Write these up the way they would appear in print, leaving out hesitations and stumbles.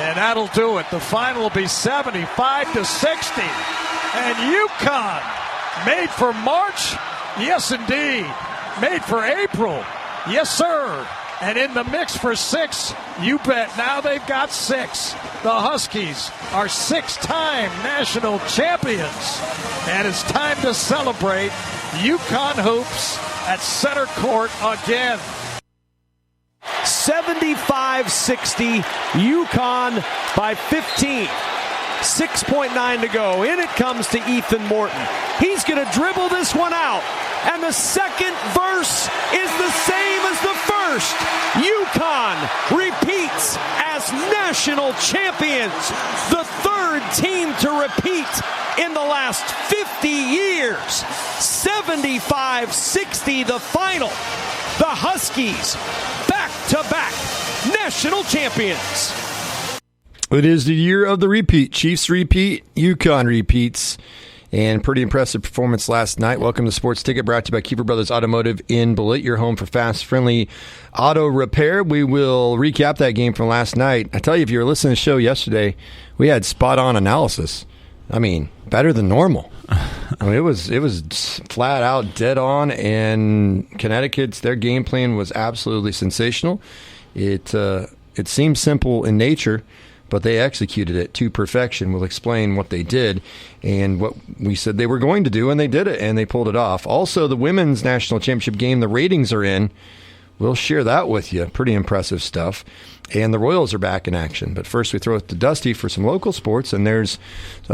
And that'll do it. The final will be 75-60. And Uconn, made for March? Yes, indeed. Made for April? Yes, sir. And in the mix for 6, you bet. Now they've got 6. The Huskies are 6-time national champions. And it's time to celebrate. Uconn hoops at center court again. 75-60, Uconn by 15. 6.9 to go. In it comes to Ethan Morton. He's going to dribble this one out. And the second verse is the same as the first. Uconn repeats as national champions. The third team to repeat in the last 50 years. 75-60 the final. The Huskies back-to-back national champions. It is the year of the repeat. Chiefs repeat, Uconn repeats, and pretty impressive performance last night. Welcome to Sports Ticket, brought to you by Keefer Brothers Automotive in Beloit, your home for fast, friendly auto repair. We will recap that game from last night. I tell you, if you were listening to the show yesterday, we had spot-on analysis. I mean, better than normal. I mean, it was flat out dead on, and Connecticut's, their game plan was absolutely sensational. It seemed simple in nature, but they executed it to perfection. We'll explain what they did and what we said they were going to do, and they did it, and they pulled it off. Also, the women's national championship game, the ratings are in. We'll share that with you. Pretty impressive stuff. And the Royals are back in action. But first, we throw it to Dusty for some local sports, and there's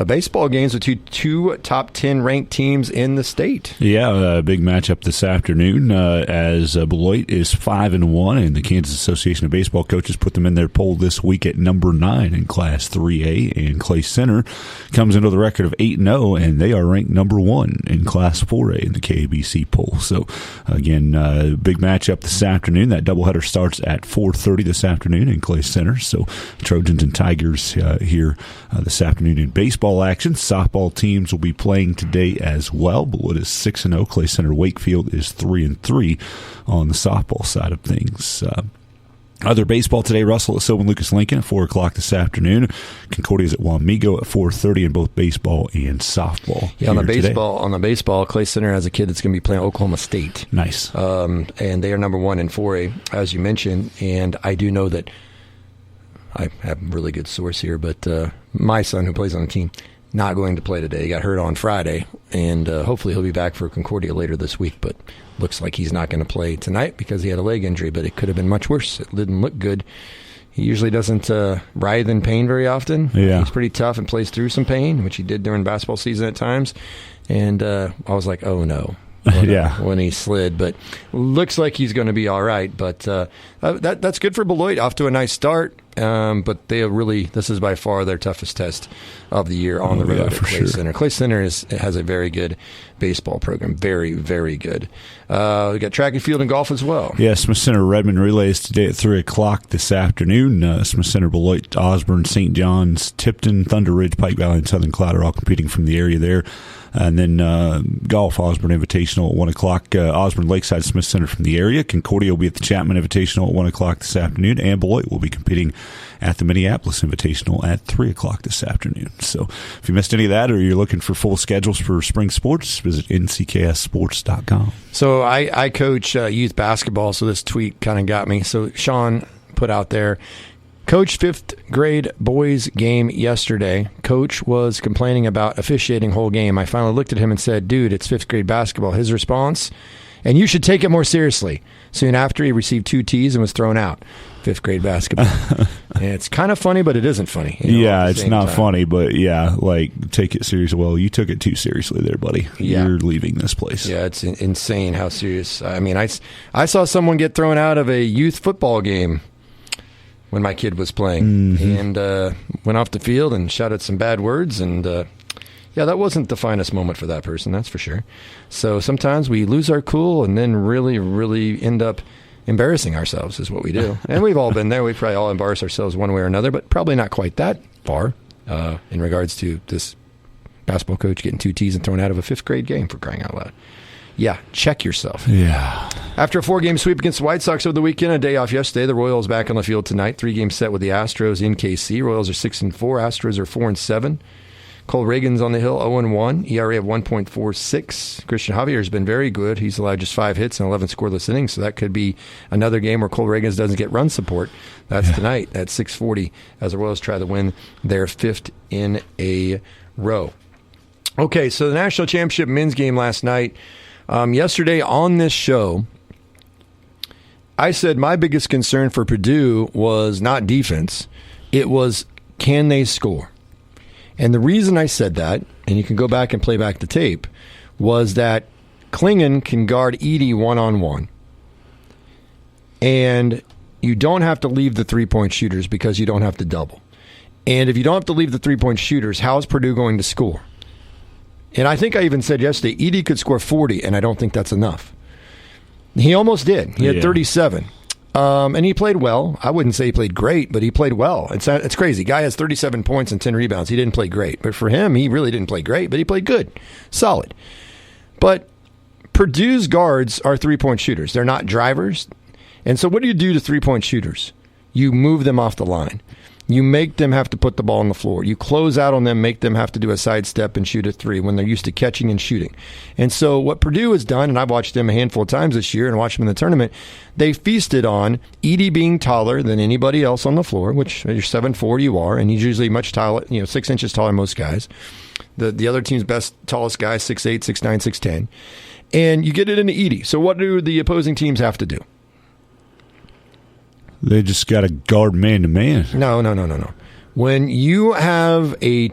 baseball games with two top 10 ranked teams in the state. Yeah, a big matchup this afternoon as Beloit is 5-1, and the Kansas Association of Baseball Coaches put them in their poll this week at number 9 in Class 3A, and Clay Center comes into the record of 8-0, and they are ranked number 1 in Class 4A in the KABC poll. So, again, big matchup this afternoon. That doubleheader starts at 4:30 this afternoon in Clay Center. So Trojans and Tigers here this afternoon in baseball action. Softball teams will be playing today as well. Beloit is 6-0. Clay Center Wakefield is 3-3 on the softball side of things. Other baseball today, Russell at Sylvan Lucas Lincoln at 4 o'clock this afternoon. Concordia's at Wamego at 4:30 in both baseball and softball. Yeah, on the baseball, Clay Center has a kid that's going to be playing Oklahoma State. Nice. And they are number 1 in 4A, as you mentioned. And I do know that I have a really good source here, but my son, who plays on the team, not going to play today. He got hurt on Friday, and hopefully he'll be back for Concordia later this week, but looks like he's not going to play tonight because he had a leg injury, but it could have been much worse. It didn't look good. He usually doesn't writhe in pain very often. Yeah. He's pretty tough and plays through some pain, which he did during basketball season at times. And I was like, oh, no. When he slid, but looks like he's going to be all right. But that's good for Beloit. Off to a nice start. But this is by far their toughest test of the year on the road at Clay Center. Clay Center has a very good baseball program. Very, very good. We got track and field and golf as well. Yeah, Smith Center Redmond relays today at 3 o'clock this afternoon. Smith Center, Beloit, Osborne, St. John's, Tipton, Thunder Ridge, Pike Valley, and Southern Cloud are all competing from the area there. And then golf, Osborne Invitational at 1 o'clock. Osborne Lakeside Smith Center from the area. Concordia will be at the Chapman Invitational at 1 o'clock this afternoon. And Beloit will be competing at the Minneapolis Invitational at 3 o'clock this afternoon. So if you missed any of that or you're looking for full schedules for spring sports, visit nckssports.com. So I coach youth basketball, so this tweet kind of got me. So Sean put out there, Coach 5th grade boys game yesterday. Coach was complaining about officiating whole game. I finally looked at him and said, dude, it's 5th grade basketball. His response, and you should take it more seriously. Soon after, he received 2 T's and was thrown out. 5th grade basketball. And it's kind of funny, but it isn't funny. Yeah, it's not funny, but yeah, like, take it seriously. Well, you took it too seriously there, buddy. Yeah. You're leaving this place. Yeah, it's insane how serious. I mean, I saw someone get thrown out of a youth football game when my kid was playing, and went off the field and shouted some bad words, and yeah, that wasn't the finest moment for that person, that's for sure. So sometimes we lose our cool and then really, really end up embarrassing ourselves is what we do. And we've all been there. We probably all embarrass ourselves one way or another, but probably not quite that far in regards to this basketball coach getting 2 T's and thrown out of a 5th grade game, for crying out loud. Yeah, check yourself. Yeah. After a 4-game sweep against the White Sox over the weekend, a day off yesterday, the Royals back on the field tonight. 3-game set with the Astros in KC. Royals are 6-4. Astros are 4-7. Cole Reagan's on the hill, 0-1, ERA of 1.46. Christian Javier has been very good. He's allowed just 5 hits and 11 scoreless innings, so that could be another game where Cole Reagan doesn't get run support. That's tonight at 6:40 as the Royals try to win their 5th in a row. Okay, so the National Championship men's game last night. Yesterday on this show, I said my biggest concern for Purdue was not defense. It was, can they score? And the reason I said that, and you can go back and play back the tape, was that Klingon can guard Edey one-on-one. And you don't have to leave the three-point shooters because you don't have to double. And if you don't have to leave the three-point shooters, how is Purdue going to score? And I think I even said yesterday, Edey could score 40, and I don't think that's enough. He almost did. He had 37. And he played well. I wouldn't say he played great, but he played well. It's crazy. Guy has 37 points and 10 rebounds. He didn't play great. But for him, he really didn't play great, but he played good. Solid. But Purdue's guards are three-point shooters. They're not drivers. And so what do you do to three-point shooters? You move them off the line. You make them have to put the ball on the floor. You close out on them, make them have to do a sidestep and shoot a three when they're used to catching and shooting. And so what Purdue has done, and I've watched them a handful of times this year and watched them in the tournament, they feasted on Edey being taller than anybody else on the floor, which you're 7'4", you are, and he's usually much taller, 6 inches taller than most guys. The other team's tallest guy, 6'8", 6'9", 6'10". And you get it into Edey. So what do the opposing teams have to do? They just got to guard man-to-man. No. When Edey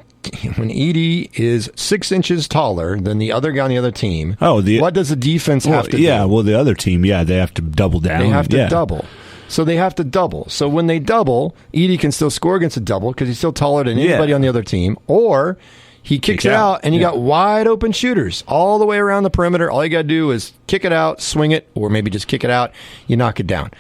is 6 inches taller than the other guy on the other team, what does the defense have to do? Yeah, well, the other team, they have to double down. They have to double. So they have to double. So when they double, Edey can still score against a double because he's still taller than anybody on the other team. Or he kicks it out, and you got wide open shooters all the way around the perimeter. All you got to do is kick it out, swing it, or maybe just kick it out. You knock it down.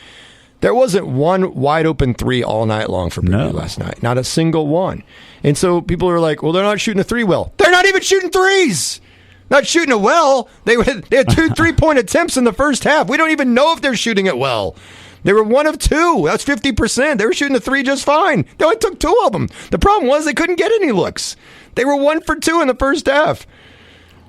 There wasn't one wide open three all night long for Purdue last night. Not a single one. And so people are like, well, they're not shooting a three well. They're not even shooting threes. Not shooting it well. They had 2 3-point attempts in the first half. We don't even know if they're shooting it well. They were 1 of 2. That's 50%. They were shooting the three just fine. They only took 2 of them. The problem was they couldn't get any looks. They were 1 for 2 in the first half.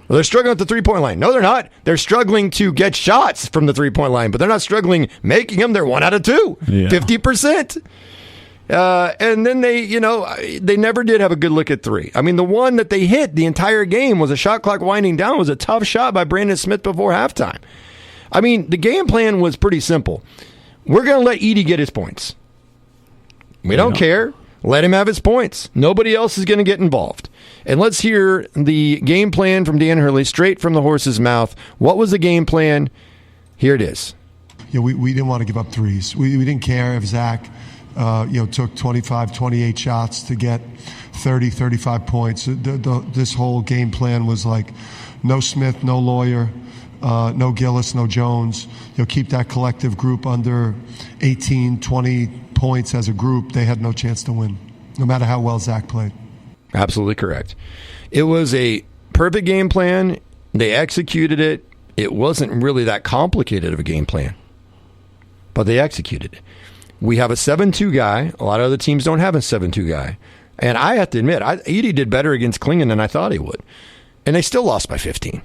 Well, they're struggling at the three-point line. No, they're not. They're struggling to get shots from the three-point line, but they're not struggling making them. They're 1 out of 2, 50%. And then they never did have a good look at three. I mean, the one that they hit the entire game was a shot clock winding down. It was a tough shot by Brandon Smith before halftime. I mean, the game plan was pretty simple. We're going to let Edey get his points. We don't care. Let him have his points. Nobody else is going to get involved. And let's hear the game plan from Dan Hurley, straight from the horse's mouth. What was the game plan? Here it is. We didn't want to give up threes. We didn't care if Zach took 25, 28 shots to get 30, 35 points. This whole game plan was like no Smith, no Lawyer, no Gillis, no Jones. Keep that collective group under 18, 20 points as a group. They had no chance to win, no matter how well Zach played. Absolutely correct. It was a perfect game plan. They executed it. It wasn't really that complicated of a game plan, but they executed it. We have a 7-2 guy. A lot of other teams don't have a 7-2 guy. And I have to admit, Edey did better against Klingon than I thought he would. And they still lost by 15.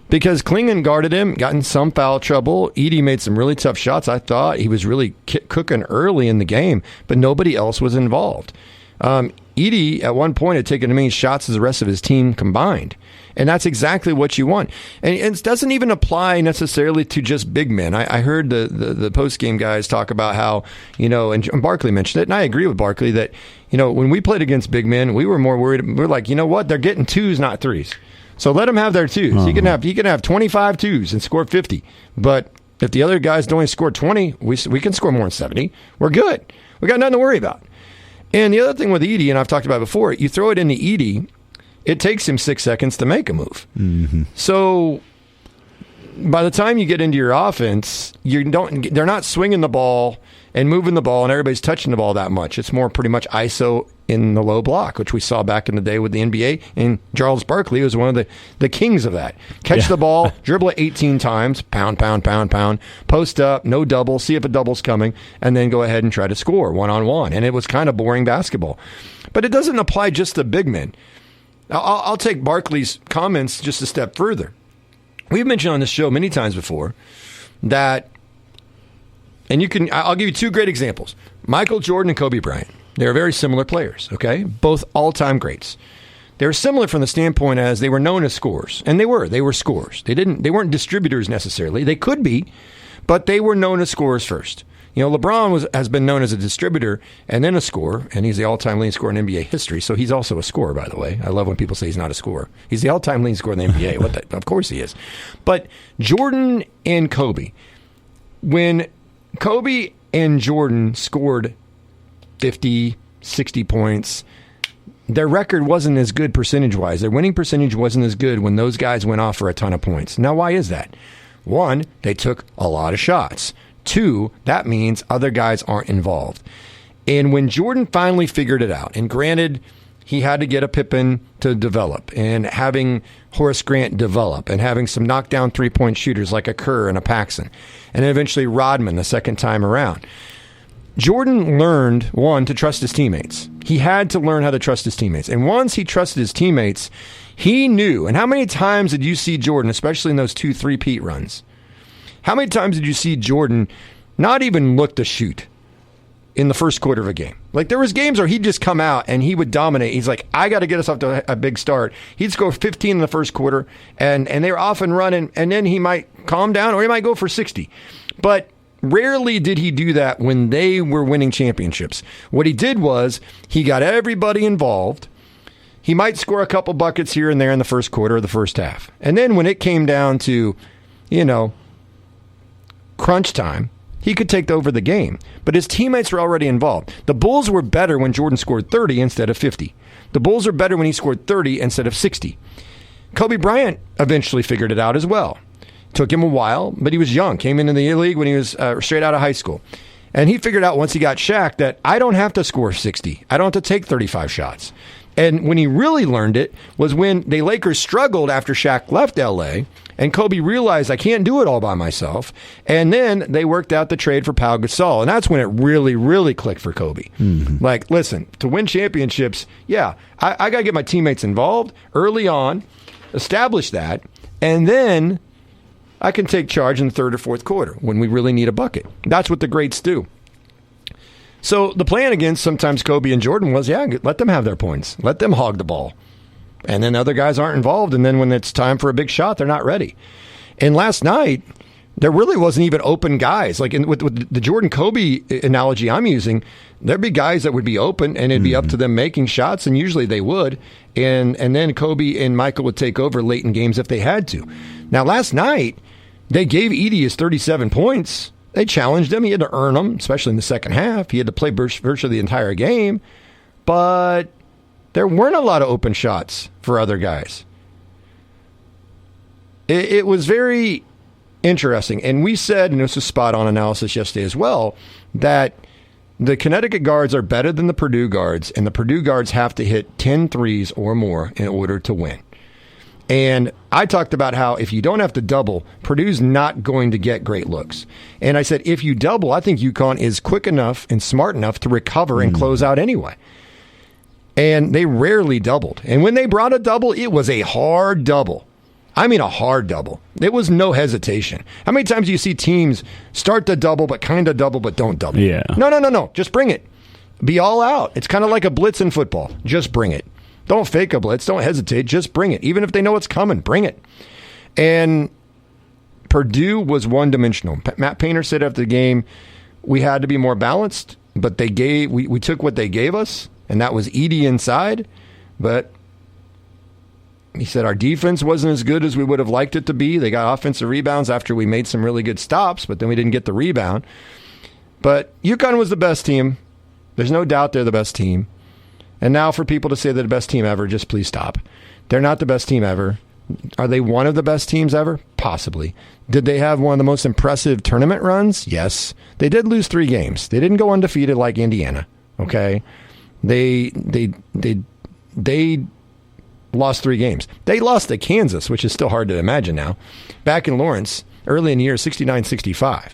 Because Klingon guarded him, got in some foul trouble. Edey made some really tough shots. I thought he was really cooking early in the game, but nobody else was involved. Edey, at one point, had taken as many shots as the rest of his team combined. And that's exactly what you want. And it doesn't even apply necessarily to just big men. I heard the post-game guys talk about how, and Barkley mentioned it, and I agree with Barkley that, when we played against big men, we were more worried. We're like, you know what? They're getting twos, not threes. So let them have their twos. Uh-huh. He can have 25 twos and score 50. But if the other guys don't only score 20, we can score more than 70. We're good. We got nothing to worry about. And the other thing with Edey, and I've talked about it before, you throw it into Edey, it takes him 6 seconds to make a move. Mm-hmm. So by the time you get into your offense, they're not swinging the ball and moving the ball, and everybody's touching the ball that much. It's more pretty much ISO in the low block, which we saw back in the day with the NBA, and Charles Barkley was one of the kings of that. Catch the ball, dribble it 18 times, pound, post up, no double, see if a double's coming, and then go ahead and try to score one-on-one. And it was kind of boring basketball. But it doesn't apply just to big men. I'll take Barkley's comments just a step further. We've mentioned on this show many times before that, and I'll give you two great examples. Michael Jordan and Kobe Bryant. They're very similar players, okay? Both all-time greats. They were similar from the standpoint as they were known as scorers, and they were scorers. They weren't distributors necessarily. They could be, but they were known as scorers first. You know, LeBron has been known as a distributor and then a scorer, and he's the all-time leading scorer in NBA history, so he's also a scorer, by the way. I love when people say he's not a scorer. He's the all-time leading scorer in the NBA. Of course he is. But Jordan and Kobe, when Kobe and Jordan scored 50, 60 points, their record wasn't as good percentage-wise. Their winning percentage wasn't as good when those guys went off for a ton of points. Now, why is that? One, they took a lot of shots. Two, that means other guys aren't involved. And when Jordan finally figured it out, and granted, he had to get a Pippen to develop, and having Horace Grant develop, and having some knockdown three-point shooters like a Kerr and a Paxson, and then eventually Rodman the second time around. Jordan learned, one, to trust his teammates. He had to learn how to trust his teammates. And once he trusted his teammates, he knew. And how many times did you see Jordan, especially in those 2 3-peat runs, how many times did you see Jordan not even look to shoot in the first quarter of a game? Like, there was games where he'd just come out and he would dominate. He's like, I got to get us off to a big start. He'd score 15 in the first quarter, and they were off and running, and then he might calm down or he might go for 60. But rarely did he do that when they were winning championships. What he did was he got everybody involved. He might score a couple buckets here and there in the first quarter or the first half. And then when it came down to, crunch time, he could take over the game. But his teammates were already involved. The Bulls were better when Jordan scored 30 instead of 50. The Bulls are better when he scored 30 instead of 60. Kobe Bryant eventually figured it out as well. Took him a while, but he was young. Came into the league when he was straight out of high school. And he figured out once he got Shaq that I don't have to score 60. I don't have to take 35 shots. And when he really learned it was when the Lakers struggled after Shaq left L.A., and Kobe realized I can't do it all by myself. And then they worked out the trade for Pau Gasol. And that's when it really, really clicked for Kobe. Mm-hmm. Like, listen, to win championships, I got to get my teammates involved early on, establish that, and then I can take charge in the third or fourth quarter when we really need a bucket. That's what the greats do. So the plan against sometimes Kobe and Jordan was, let them have their points. Let them hog the ball. And then other guys aren't involved. And then when it's time for a big shot, they're not ready. And last night, there really wasn't even open guys. Like with the Jordan-Kobe analogy I'm using, there'd be guys that would be open, and it'd be up to them making shots, and usually they would. And then Kobe and Michael would take over late in games if they had to. Now, last night, they gave Edie his 37 points. They challenged him. He had to earn them, especially in the second half. He had to play virtually the entire game. But there weren't a lot of open shots for other guys. It was very interesting. And we said, and this was spot-on analysis yesterday as well, that the Connecticut guards are better than the Purdue guards, and the Purdue guards have to hit 10 threes or more in order to win. And I talked about how if you don't have to double, Purdue's not going to get great looks. And I said, if you double, I think Uconn is quick enough and smart enough to recover and close out anyway. And they rarely doubled. And when they brought a double, it was a hard double. I mean a hard double. There was no hesitation. How many times do you see teams start to double but kind of double but don't double? Yeah. No. Just bring it. Be all out. It's kind of like a blitz in football. Just bring it. Don't fake a blitz. Don't hesitate. Just bring it. Even if they know it's coming, bring it. And Purdue was one-dimensional. Matt Painter said after the game, we had to be more balanced, but we took what they gave us, and that was Edie inside. But he said our defense wasn't as good as we would have liked it to be. They got offensive rebounds after we made some really good stops, but then we didn't get the rebound. But Uconn was the best team. There's no doubt they're the best team. And now for people to say they're the best team ever, just please stop. They're not the best team ever. Are they one of the best teams ever? Possibly. Did they have one of the most impressive tournament runs? Yes. They did lose 3 games. They didn't go undefeated like Indiana. Okay. They lost 3 games. They lost to Kansas, which is still hard to imagine now. Back in Lawrence, early in the year, 69-65.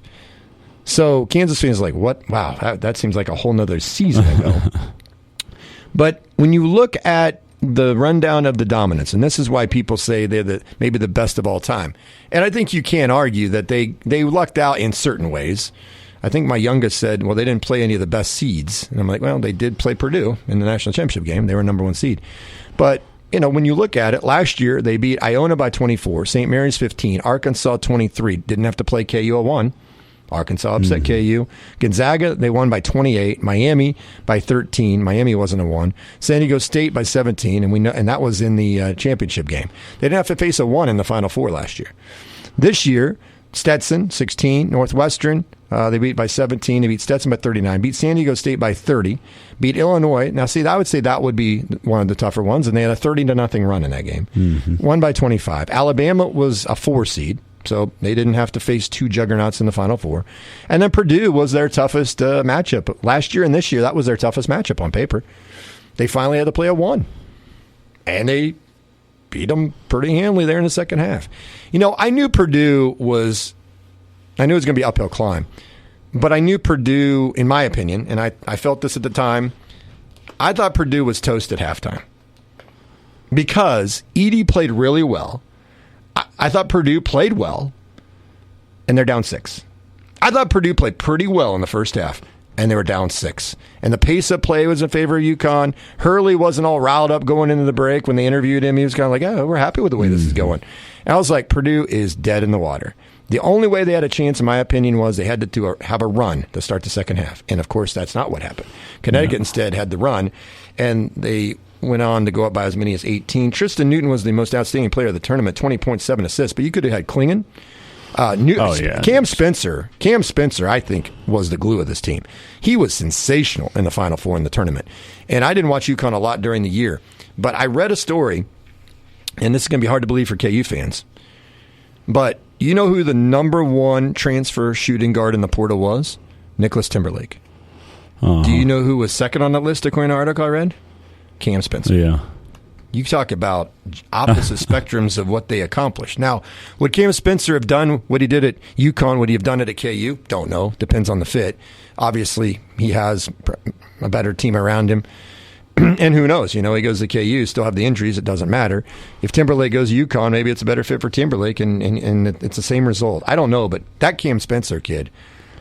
So Kansas fans are like, what? Wow, that seems like a whole nother season ago. But when you look at the rundown of the dominance, and this is why people say they're maybe the best of all time. And I think you can't argue that they lucked out in certain ways. I think my youngest said, well, they didn't play any of the best seeds. And I'm like, well, they did play Purdue in the national championship game. They were number 1 seed. But, when you look at it, last year they beat Iona by 24, St. Mary's 15, Arkansas 23. Didn't have to play KU at 1. Arkansas upset KU. Gonzaga, they won by 28. Miami by 13. Miami wasn't a 1. San Diego State by 17, and that was in the championship game. They didn't have to face a 1 in the Final Four last year. This year, Stetson, 16. Northwestern, they beat by 17. They beat Stetson by 39. Beat San Diego State by 30. Beat Illinois. Now, see, I would say that would be one of the tougher ones, and they had a 30-0 run in that game. Won by 25. Alabama was a 4 seed. So they didn't have to face 2 juggernauts in the Final Four. And then Purdue was their toughest matchup. Last year and this year, that was their toughest matchup on paper. They finally had to play a 1. And they beat them pretty handily there in the second half. I knew Purdue was going to be uphill climb. But I knew Purdue, in my opinion, and I felt this at the time, I thought Purdue was toast at halftime. Because Edey played really well. I thought Purdue played well, and they're down 6. I thought Purdue played pretty well in the first half, and they were down 6. And the pace of play was in favor of UConn. Hurley wasn't all riled up going into the break. When they interviewed him, he was kind of like, oh, we're happy with the way this is going. And I was like, Purdue is dead in the water. The only way they had a chance, in my opinion, was they had to have a run to start the second half. And, of course, that's not what happened. Connecticut instead had the run, and they went on to go up by as many as 18. Tristan Newton was the most outstanding player of the tournament, 20.7 assists. But you could have had Klingon. Cam Spencer, I think, was the glue of this team. He was sensational in the Final Four in the tournament. And I didn't watch UConn a lot during the year. But I read a story, and this is going to be hard to believe for KU fans. But you know who the number 1 transfer shooting guard in the portal was? Nicholas Timberlake. Do you know who was second on that list according to an article I read? Cam Spencer. Yeah. You talk about opposite spectrums of what they accomplished. Now, would Cam Spencer have done what he did at UConn? Would he have done it at KU? Don't know. Depends on the fit. Obviously, he has a better team around him. And who knows? He goes to KU, still have the injuries. It doesn't matter. If Timberlake goes to UConn, maybe it's a better fit for Timberlake, and it's the same result. I don't know, but that Cam Spencer kid,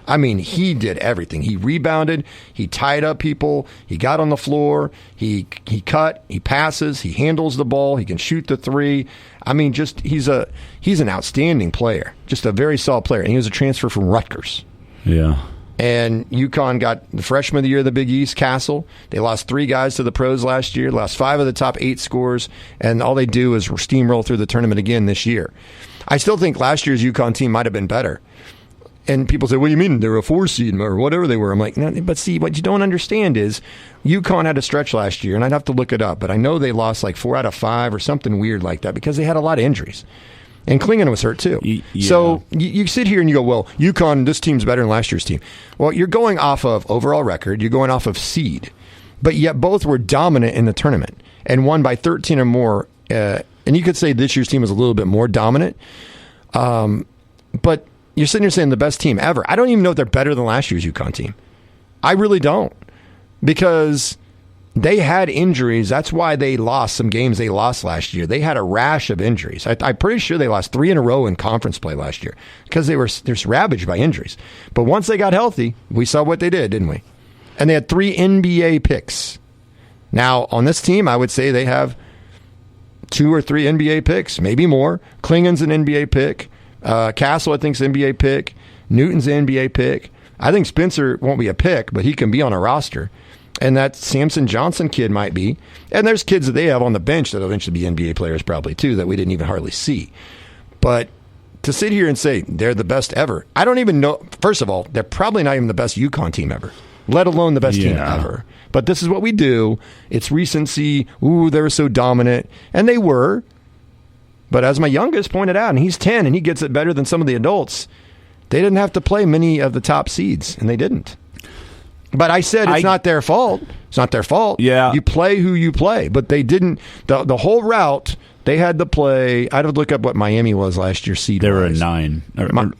I mean, he did everything. He rebounded. He tied up people. He got on the floor. He cut. He passes. He handles the ball. He can shoot the 3. I mean, he's an outstanding player. Just a very solid player. And he was a transfer from Rutgers. Yeah. And UConn got the freshman of the year of the Big East, Castle. They lost 3 guys to the pros last year, lost 5 of the top 8 scorers, and all they do is steamroll through the tournament again this year. I still think last year's UConn team might have been better. And people say, what do you mean? They were a 4 seed or whatever they were. I'm like, no, but see, what you don't understand is UConn had a stretch last year, and I'd have to look it up, but I know they lost like 4 out of 5 or something weird like that because they had a lot of injuries. And Klingon was hurt too. Yeah. So you sit here and you go, well, UConn, this team's better than last year's team. Well, you're going off of overall record. You're going off of seed. But yet both were dominant in the tournament and won by 13 or more. And you could say this year's team was a little bit more dominant. But you're sitting here saying the best team ever. I don't even know if they're better than last year's UConn team. I really don't. Because they had injuries. That's why they lost some games they lost last year. They had a rash of injuries. I'm pretty sure they lost 3 in a row in conference play last year because they were just ravaged by injuries. But once they got healthy, we saw what they did, didn't we? And they had 3 NBA picks. Now, on this team, I would say they have 2 or 3 NBA picks, maybe more. Klingon's an NBA pick. Castle, I think, is an NBA pick. Newton's an NBA pick. I think Spencer won't be a pick, but he can be on a roster. And that Samson Johnson kid might be. And there's kids that they have on the bench that will eventually be NBA players probably too that we didn't even hardly see. But to sit here and say they're the best ever, I don't even know. First of all, they're probably not even the best UConn team ever, let alone the best team ever. But this is what we do. It's recency. Ooh, they were so dominant. And they were. But as my youngest pointed out, and he's 10 and he gets it better than some of the adults, they didn't have to play many of the top seeds, and they didn't. But I said it's not their fault. It's not their fault. Yeah. You play who you play. But they didn't. The whole route, they had to play. I had to look up what Miami was last year seed-wise. They were a 9.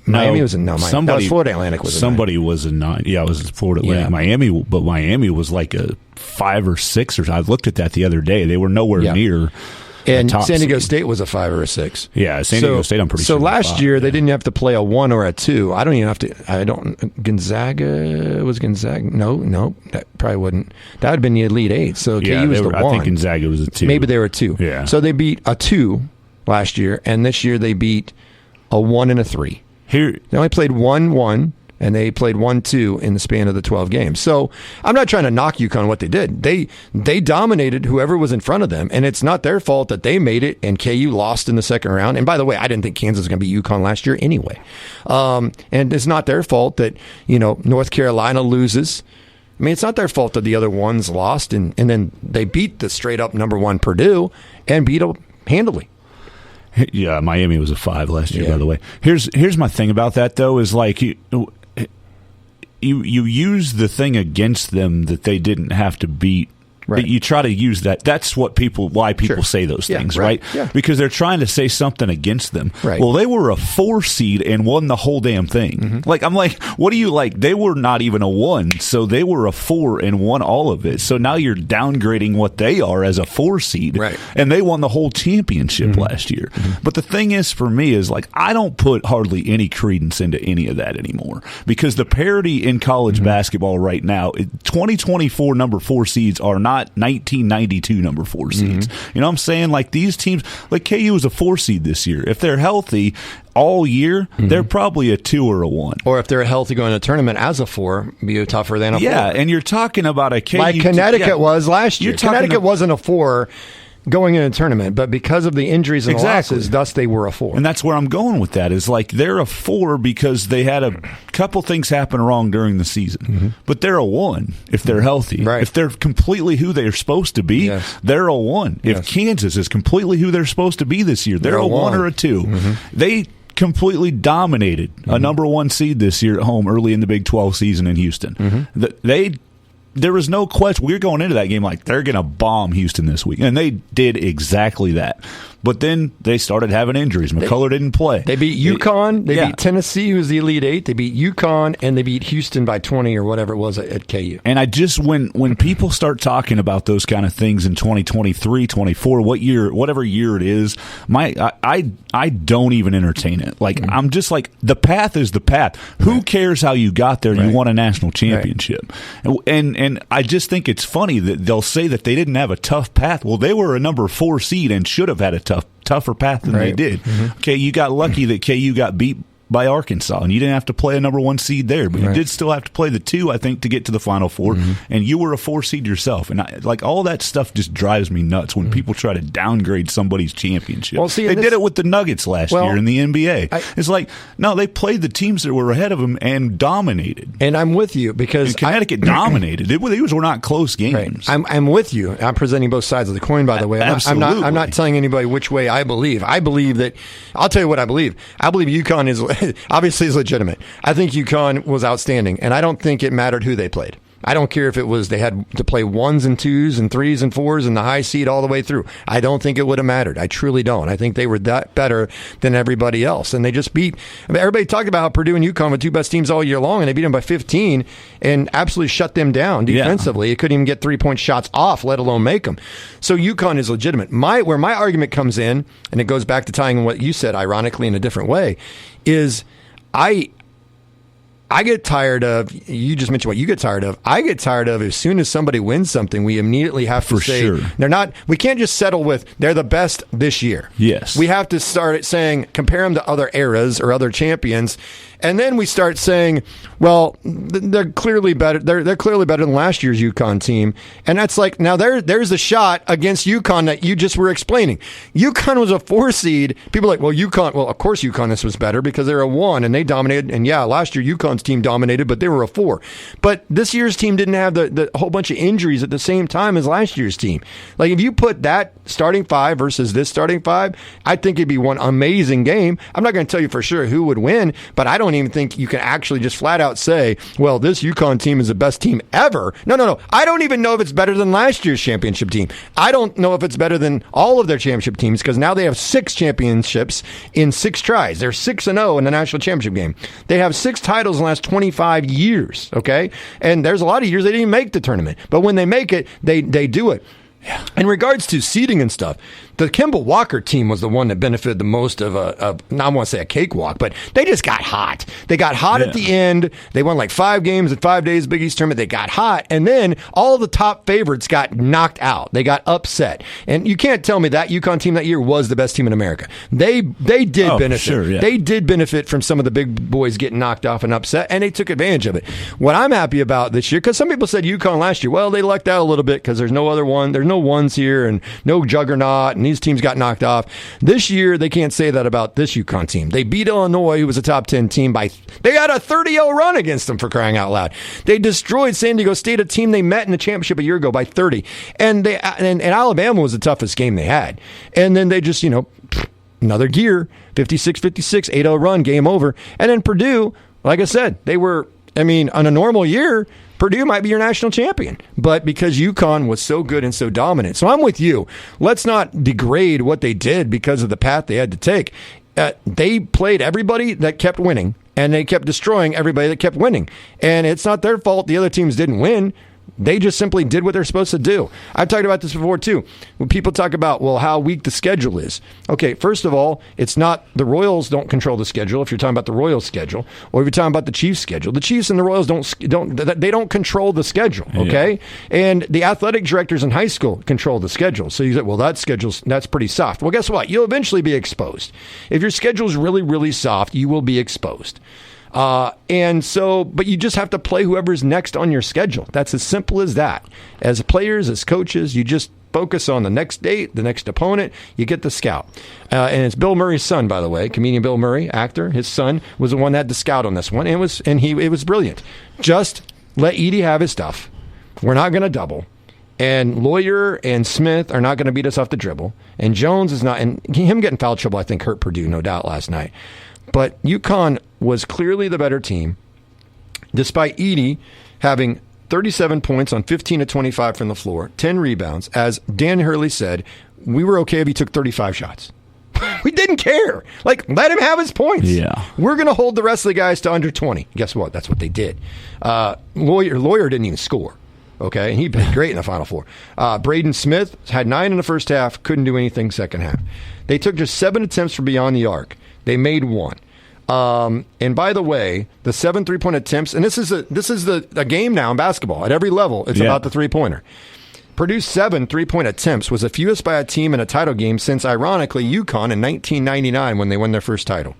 Miami was a 9. That was Florida Atlantic was a 9. Somebody was a 9. Yeah, it was Florida Atlantic. Yeah. Miami was like a 5 or 6. I looked at that the other day. They were nowhere near. And San Diego State was a 5 or a 6. Yeah, San Diego State, I'm pretty sure. So last year, they didn't have to play a 1 or a 2. I don't even have to. Gonzaga was Gonzaga. No, that probably wouldn't. That would have been the Elite 8. So KU was the 1. I think Gonzaga was a 2. Maybe they were a 2. Yeah. So they beat a 2 last year, and this year they beat a 1 and a 3. They only played 1-1. And they played 1-2 in the span of the 12 games. So I'm not trying to knock UConn on what they did. They dominated whoever was in front of them, and it's not their fault that they made it and KU lost in the second round. And by the way, I didn't think Kansas was going to beat UConn last year anyway. And it's not their fault that North Carolina loses. I mean, it's not their fault that the other ones lost, and then they beat the straight-up number 1 Purdue and beat them handily. Yeah, Miami was a 5 last year, by the way. Here's my thing about that, though, is like you use the thing against them that they didn't have to beat. Right. You try to use that. That's why people say those things, right? Yeah. Because they're trying to say something against them. Right. Well, they were a 4 seed and won the whole damn thing. Mm-hmm. I'm like, what do you like? They were not even a 1, so they were a 4 and won all of it. So now you're downgrading what they are as a 4 seed, right? And they won the whole championship last year. Mm-hmm. But the thing is, for me, is like I don't put hardly any credence into any of that anymore because the parity in college basketball right now, 2024 number 4 seeds are not 1992 number 4 seeds. You know what I'm saying? Like these teams, like KU is a 4 seed this year. If they're healthy all year, they're probably a 2 or a 1. Or if they're healthy going to the tournament as a 4, be tougher than a 4. Yeah, and you're talking about a KU. Like Connecticut was last year. Connecticut wasn't a 4 going in a tournament, but because of the injuries and losses, thus they were a 4. And that's where I'm going with that, is like they're a 4 because they had a couple things happen wrong during the season. But they're a 1 if they're healthy. Right. If they're completely who they're supposed to be, they're a 1. If Kansas is completely who they're supposed to be this year, they're a 1 or a 2. They completely dominated a number 1 seed this year at home early in the Big 12 season in Houston. There was no question. We were going into that game like they're going to bomb Houston this week. And they did exactly that. But then they started having injuries. McCullough didn't play. They beat UConn. They beat Tennessee, who's the Elite 8. They beat UConn, and they beat Houston by 20 or whatever it was at KU. And I just, when people start talking about those kind of things in 2023, 24, whatever year it is, I don't even entertain it. Like, I'm just like, the path is the path. Who cares how you got there? You won a national championship. And I just think it's funny that they'll say that they didn't have a tough path. Well, they were a number 4 seed and should have had a tougher path than they did. Okay, you got lucky that KU got beat by Arkansas, and you didn't have to play a number 1 seed there, but you did still have to play the 2, I think, to get to the Final Four, and you were a 4 seed yourself. And all that stuff just drives me nuts when people try to downgrade somebody's championship. Well, see, they did it with the Nuggets last year in the NBA. It's like, no, they played the teams that were ahead of them and dominated. And I'm with you because Connecticut dominated. These were not close games. Right. I'm with you. I'm presenting both sides of the coin, by the way. Absolutely. I'm not telling anybody which way I believe. I believe that, I'll tell you what I believe. I believe UConn is obviously is legitimate. I think UConn was outstanding, and I don't think it mattered who they played. I don't care if it was they had to play 1s and 2s and 3s and 4s and the high seed all the way through. I don't think it would have mattered. I truly don't. I think they were that better than everybody else. And they just beat. Everybody talked about how Purdue and UConn were 2 best teams all year long, and they beat them by 15 and absolutely shut them down defensively. It couldn't even get 3-point shots off, let alone make them. So UConn is legitimate. Where my argument comes in, and it goes back to tying in what you said, ironically in a different way, is I get tired of, you just mentioned what you get tired of. I get tired of as soon as somebody wins something, we immediately have to say, we can't just settle with, they're the best this year. Yes. We have to start saying, compare them to other eras or other champions And then we start saying, well, they're clearly better. They're clearly better than last year's UConn team. And that's like, now there's a shot against UConn that you just were explaining. UConn was a 4 seed. People are like, well, of course UConn this was better because they're a 1 and they dominated. And yeah, last year UConn's team dominated, but they were a 4. But this year's team didn't have the whole bunch of injuries at the same time as last year's team. Like if you put that starting 5 versus this starting 5, I think it'd be one amazing game. I'm not going to tell you for sure who would win, but I don't even think you can actually just flat out say, well, this UConn team is the best team ever. No. I don't even know if it's better than last year's championship team. I don't know if it's better than all of their championship teams because now they have 6 championships in 6 tries. They're 6-0 in the national championship game. They have 6 titles in the last 25 years, okay? And there's a lot of years they didn't even make the tournament. But when they make it, they do it. Yeah. In regards to seeding and stuff, the Kimball Walker team was the one that benefited the most of I don't want to say a cakewalk, but they just got hot. They got hot at the end. They won like 5 games in 5 days, Big East tournament. They got hot. And then all of the top favorites got knocked out. They got upset. And you can't tell me that UConn team that year was the best team in America. They did benefit. Sure, yeah. They did benefit from some of the big boys getting knocked off and upset, and they took advantage of it. What I'm happy about this year, because some people said UConn last year, well, they lucked out a little bit because there's no other one. There's no ones here and no juggernaut, and these teams got knocked off. This year, they can't say that about this UConn team. They beat Illinois, who was a top 10 team, they had a 30-0 run against them, for crying out loud. They destroyed San Diego State, a team they met in the championship a year ago, by 30. And Alabama was the toughest game they had. And then they just, another gear, 56-56, 8-0 run, game over. And then Purdue, like I said, on a normal year, Purdue might be your national champion, but because UConn was so good and so dominant. So I'm with you. Let's not degrade what they did because of the path they had to take. They played everybody that kept winning, and they kept destroying everybody that kept winning. And it's not their fault the other teams didn't win. They just simply did what they're supposed to do. I've talked about this before, too. When people talk about, how weak the schedule is. Okay, first of all, it's not the Royals don't control the schedule if you're talking about the Royals schedule, or if you're talking about the Chiefs schedule. The Chiefs and the Royals don't control the schedule, okay? Yeah. And the athletic directors in high school control the schedule. So you say, that's pretty soft. Well, guess what? You'll eventually be exposed. If your schedule is really, really soft, you will be exposed. But you just have to play whoever's next on your schedule. That's as simple as that. As players, as coaches, you just focus on the next date, the next opponent. You get the scout. And it's Bill Murray's son, by the way, comedian Bill Murray, actor. His son was the one that had the scout on this one, and it was brilliant. Just let Edey have his stuff. We're not going to double. And Lawyer and Smith are not going to beat us off the dribble. And Jones is not. And him getting foul trouble, I think, hurt Purdue, no doubt, last night. But UConn was clearly the better team, despite Edey having 37 points on 15 of 25 from the floor, 10 rebounds. As Dan Hurley said, we were okay if he took 35 shots. We didn't care. Let him have his points. Yeah. We're going to hold the rest of the guys to under 20. Guess what? That's what they did. Lawyer didn't even score. Okay, and he played great in the Final Four. Braden Smith had 9 in the first half, couldn't do anything second half. They took just 7 attempts from beyond the arc. They made 1. And by the way, the 7 3-point attempts, and this is a game now in basketball at every level. It's about the 3-pointer. Purdue's 7 3-point attempts was the fewest by a team in a title game since, ironically, UConn in 1999 when they won their first title.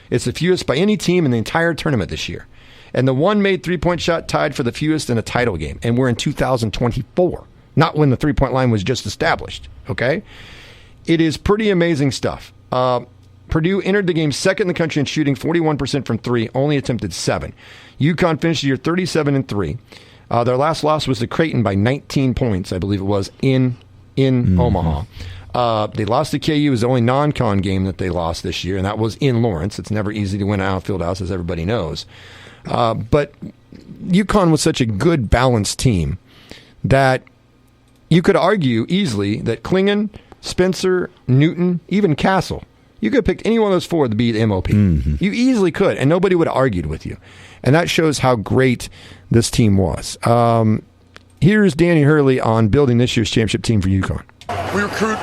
It's the fewest by any team in the entire tournament this year. And the one made 3-point shot tied for the fewest in a title game. And we're in 2024, not when the 3-point line was just established. Okay? It is pretty amazing stuff. Purdue entered the game second in the country in shooting 41% from 3, only attempted 7. UConn finished the year 37-3. Their last loss was to Creighton by 19 points, I believe it was, in Omaha. They lost to KU. It was the only non-con game that they lost this year, and that was in Lawrence. It's never easy to win an outfield house, as everybody knows. But UConn was such a good, balanced team that you could argue easily that Klingon, Spencer, Newton, even Castle, you could have picked any one of those 4 to beat MOP. Mm-hmm. You easily could, and nobody would have argued with you. And that shows how great this team was. Here's Danny Hurley on building this year's championship team for UConn. We recruit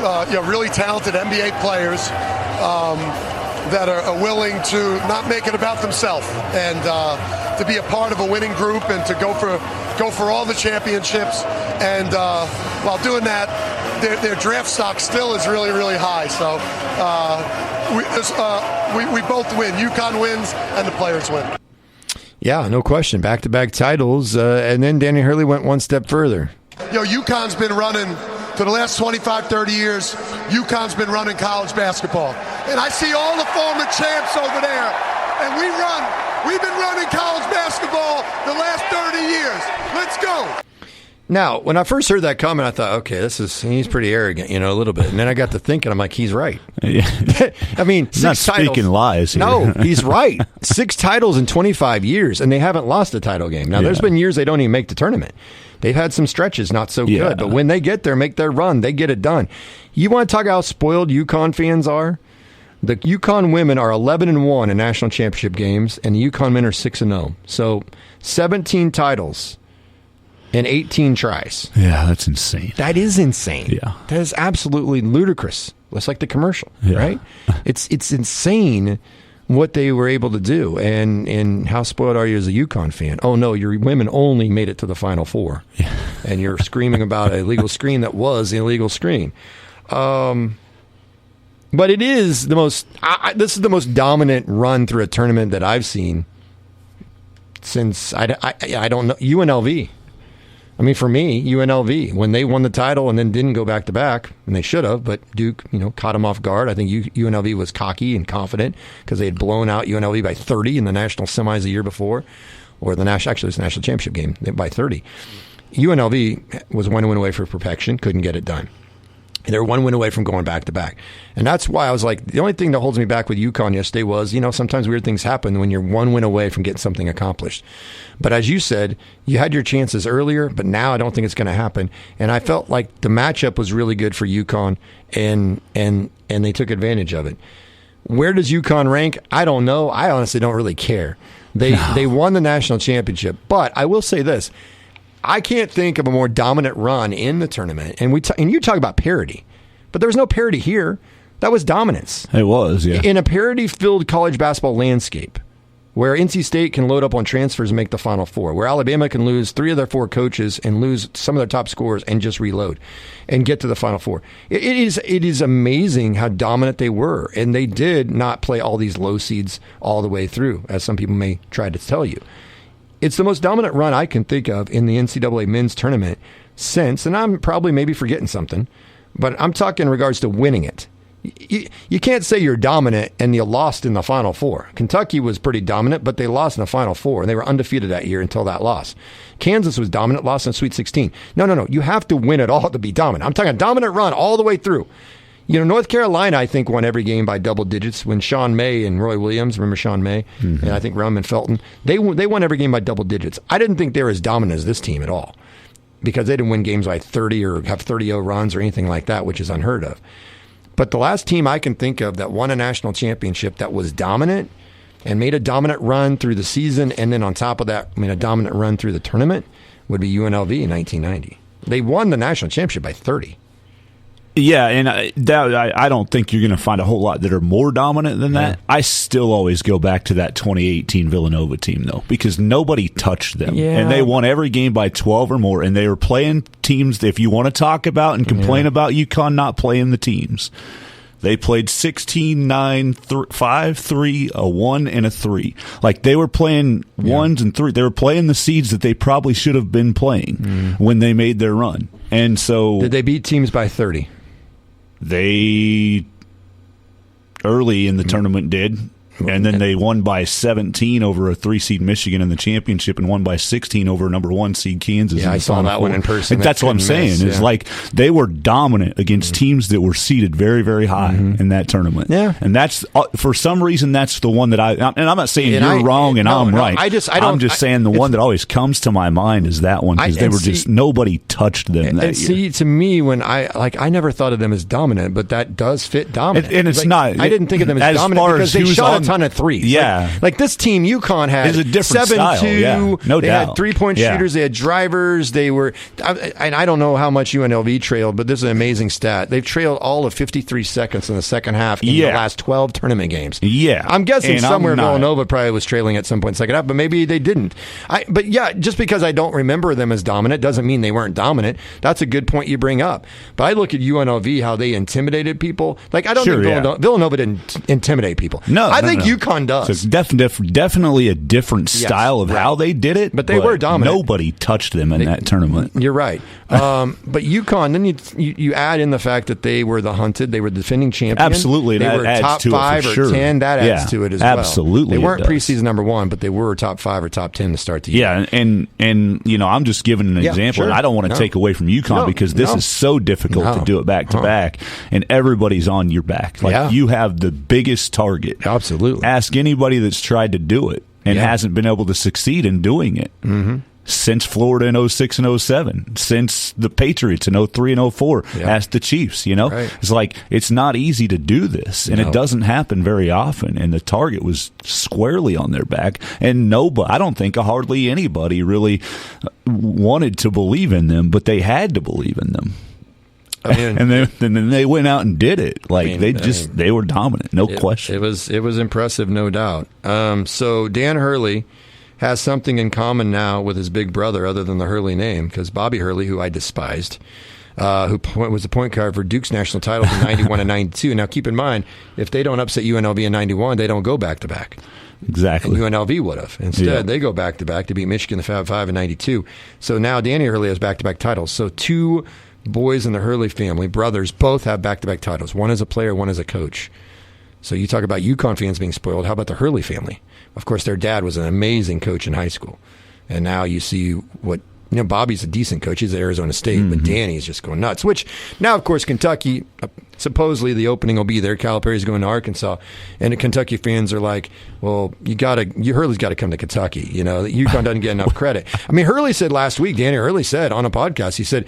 really talented NBA players that are willing to not make it about themselves and to be a part of a winning group and to go for all the championships. And while doing that, their draft stock still is really, really high. So we both win. Uconn wins and the players win. Yeah, no question. Back-to-back titles. And then Danny Hurley went one step further. UConn's been running for the last 25, 30 years. UConn's been running college basketball. And I see all the former champs over there. And we've been running college basketball the last 30 years. Let's go. Now, when I first heard that comment, I thought, okay, he's pretty arrogant, a little bit. And then I got to thinking, I'm like, he's right. I mean, he's not speaking lies here. No, he's right. 6 titles in 25 years, and they haven't lost a title game. Now, there's been years they don't even make the tournament. They've had some stretches not so good, but when they get there, make their run, they get it done. You want to talk how spoiled Uconn fans are? The Uconn women are 11-1 in national championship games, and the Uconn men are 6-0. So 17 titles and 18 tries. Yeah, that's insane. That is insane. Yeah. That is absolutely ludicrous. Just like the commercial, right? It's insane what they were able to do. And how spoiled are you as a Uconn fan? Oh, no, your women only made it to the Final Four. Yeah. And you're screaming about an illegal screen that was an illegal screen. But it is the most this is the most dominant run through a tournament that I've seen since, I don't know, UNLV. I mean, for me, UNLV, when they won the title and then didn't go back-to-back, and they should have, but Duke, caught them off guard. I think UNLV was cocky and confident because they had blown out UNLV by 30 in the national semis the year before, or it was the national championship game by 30. UNLV was one win away from perfection, couldn't get it done. They're one win away from going back-to-back. And that's why I was like, the only thing that holds me back with UConn yesterday was, sometimes weird things happen when you're one win away from getting something accomplished. But as you said, you had your chances earlier, but now I don't think it's going to happen. And I felt like the matchup was really good for UConn, and they took advantage of it. Where does UConn rank? I don't know. I honestly don't really care. They won the national championship. But I will say this. I can't think of a more dominant run in the tournament. And you talk about parity, but there was no parity here. That was dominance. It was, yeah. In a parity-filled college basketball landscape, where NC State can load up on transfers and make the Final Four, where Alabama can lose 3 of their 4 coaches and lose some of their top scorers and just reload and get to the Final Four. It is amazing how dominant they were, and they did not play all these low seeds all the way through, as some people may try to tell you. It's the most dominant run I can think of in the NCAA men's tournament since, and I'm probably maybe forgetting something, but I'm talking in regards to winning it. You can't say you're dominant and you lost in the Final Four. Kentucky was pretty dominant, but they lost in the Final Four, and they were undefeated that year until that loss. Kansas was dominant, lost in Sweet 16. No. You have to win it all to be dominant. I'm talking a dominant run all the way through. North Carolina, I think, won every game by double digits when Sean May and Roy Williams, remember Sean May, and I think Roman Felton, they won every game by double digits. I didn't think they were as dominant as this team at all because they didn't win games by 30 or have 30-0 runs or anything like that, which is unheard of. But the last team I can think of that won a national championship that was dominant and made a dominant run through the season, and then on top of that, made a dominant run through the tournament, would be UNLV in 1990. They won the national championship by 30. Yeah, and I don't think you're going to find a whole lot that are more dominant than that. I still always go back to that 2018 Villanova team, though, because nobody touched them. Yeah. And they won every game by 12 or more, and they were playing teams, if you want to talk about and complain about UConn not playing the teams, they played 16, 9, 5, 3, a 1, and a 3. Like, they were playing ones and 3. They were playing the seeds that they probably should have been playing when they made their run. And so... Did they beat teams by 30? They early in the tournament did, and then they won by 17 over a 3-seed Michigan in the championship and won by 16 over a number 1 seed Kansas. Yeah, I saw that one in person. That's what I'm saying. Is like they were dominant against teams that were seeded very, very high in that tournament. Yeah, and that's for some reason that's the one that and I'm not saying you're wrong and I'm right. I'm just saying the one that always comes to my mind is that one because they were just nobody touched them that year. See, to me, when I never thought of them as dominant, but that does fit dominant. And it's not. I didn't think of them as dominant because they shot a ton of threes. Yeah. Like this team, UConn had It's a different 7-2. style, yeah. No they doubt. had 3-point shooters. They had drivers. They were, and I don't know how much UNLV trailed, but this is an amazing stat. They've trailed all of 53 seconds in the second half in the last 12 tournament games. Yeah. I'm guessing And somewhere I'm not. Villanova probably was trailing at some point in the second half, but maybe they didn't. But yeah, just because I don't remember them as dominant doesn't mean they weren't dominant. That's a good point you bring up. But I look at UNLV, how they intimidated people. Like, I don't think Villanova didn't intimidate people. No, I think UConn does. So it's definitely a different style of how they did it. But they were dominant. Nobody touched them in that tournament. You're right. But UConn, then you add in the fact that they were the hunted. They were the defending champion. Absolutely. They That were adds top to it 5 for or sure. 10. That adds to it as well. Absolutely. They weren't it does. preseason number 1, but they were top 5 or top 10 to start the year. Yeah, and I'm just giving an example, and I don't want to take away from UConn because this is so difficult to do it back to back, and everybody's on your back. Like you have the biggest target. Absolutely. Ask anybody that's tried to do it and hasn't been able to succeed in doing it. Mm-hmm. Since Florida in 06 and 07, since the Patriots in 03 and 04, ask the Chiefs, Right. It's like, it's not easy to do this, and it doesn't happen very often, and the target was squarely on their back, and I don't think hardly anybody really wanted to believe in them, but they had to believe in them. And then they went out and did it. Like they were dominant, no question. It was impressive, no doubt. So Dan Hurley has something in common now with his big brother, other than the Hurley name, because Bobby Hurley, who I despised, who was the point guard for Duke's national titles in 91 and 92. Now, keep in mind, if they don't upset UNLV in 91, they don't go back-to-back. Exactly. And UNLV would have. Instead, they go back-to-back to beat Michigan in the Fab Five in 92. So now Danny Hurley has back-to-back titles. So two boys in the Hurley family, brothers, both have back-to-back titles. One as a player, one as a coach. So you talk about UConn fans being spoiled. How about the Hurley family? Of course, their dad was an amazing coach in high school. And now you see what, Bobby's a decent coach. He's at Arizona State, but Danny's just going nuts. Which now, of course, Kentucky, supposedly the opening will be there. Calipari's going to Arkansas. And the Kentucky fans are like, well, Hurley's got to come to Kentucky. UConn doesn't get enough credit. I mean, Hurley said last week, Danny Hurley said on a podcast, he said,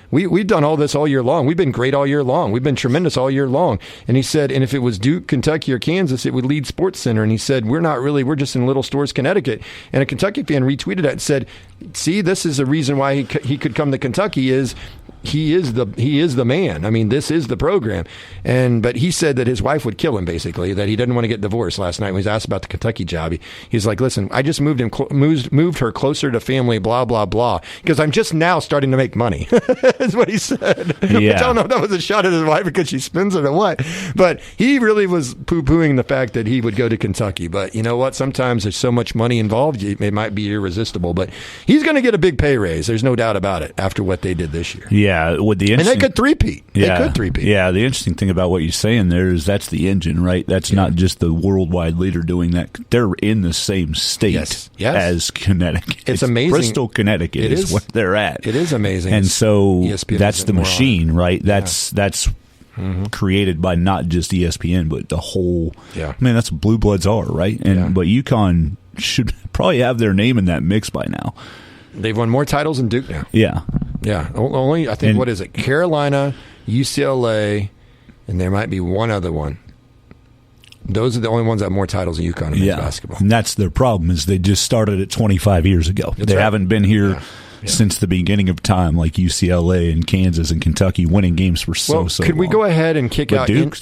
we've done all this all year long. We've been great all year long. We've been tremendous all year long. And he said, and if it was Duke, Kentucky, or Kansas, it would lead Sports Center. And he said, we're just in Little Stores, Connecticut. And a Kentucky fan retweeted that and said, see, this is the reason why he could come to Kentucky is he is the man. I mean, this is the program. But he said that his wife would kill him, basically, that he didn't want to get divorced last night when he was asked about the Kentucky job. He's like, listen, I just moved her closer to family, blah, blah, blah, because I'm just now starting to make money, is what he said. Yeah. Which I don't know if that was a shot at his wife because she spins it or what. But he really was poo-pooing the fact that he would go to Kentucky. But you know what? Sometimes there's so much money involved, it might be irresistible. But he's going to get a big pay raise. There's no doubt about it after what they did this year. Yeah, and they could three-peat. Yeah, the interesting thing about what you're saying there is that's the engine, right? That's not just the worldwide leader doing that. They're in the same state as Connecticut. It's amazing. Bristol, Connecticut is where they're at. It is amazing. And so ESPN that's the machine, right? That's created by not just ESPN, but the whole. Yeah. I mean, that's what Blue Bloods are, right? But UConn should probably have their name in that mix by now. They've won more titles than Duke now. Yeah. Yeah. Only, I think, what is it? Carolina, UCLA, and there might be one other one. Those are the only ones that have more titles than UConn in men's basketball. And that's their problem, is they just started it 25 years ago. They haven't been here since the beginning of time, like UCLA and Kansas and Kentucky winning games for so long. Could we go ahead and kick out Duke?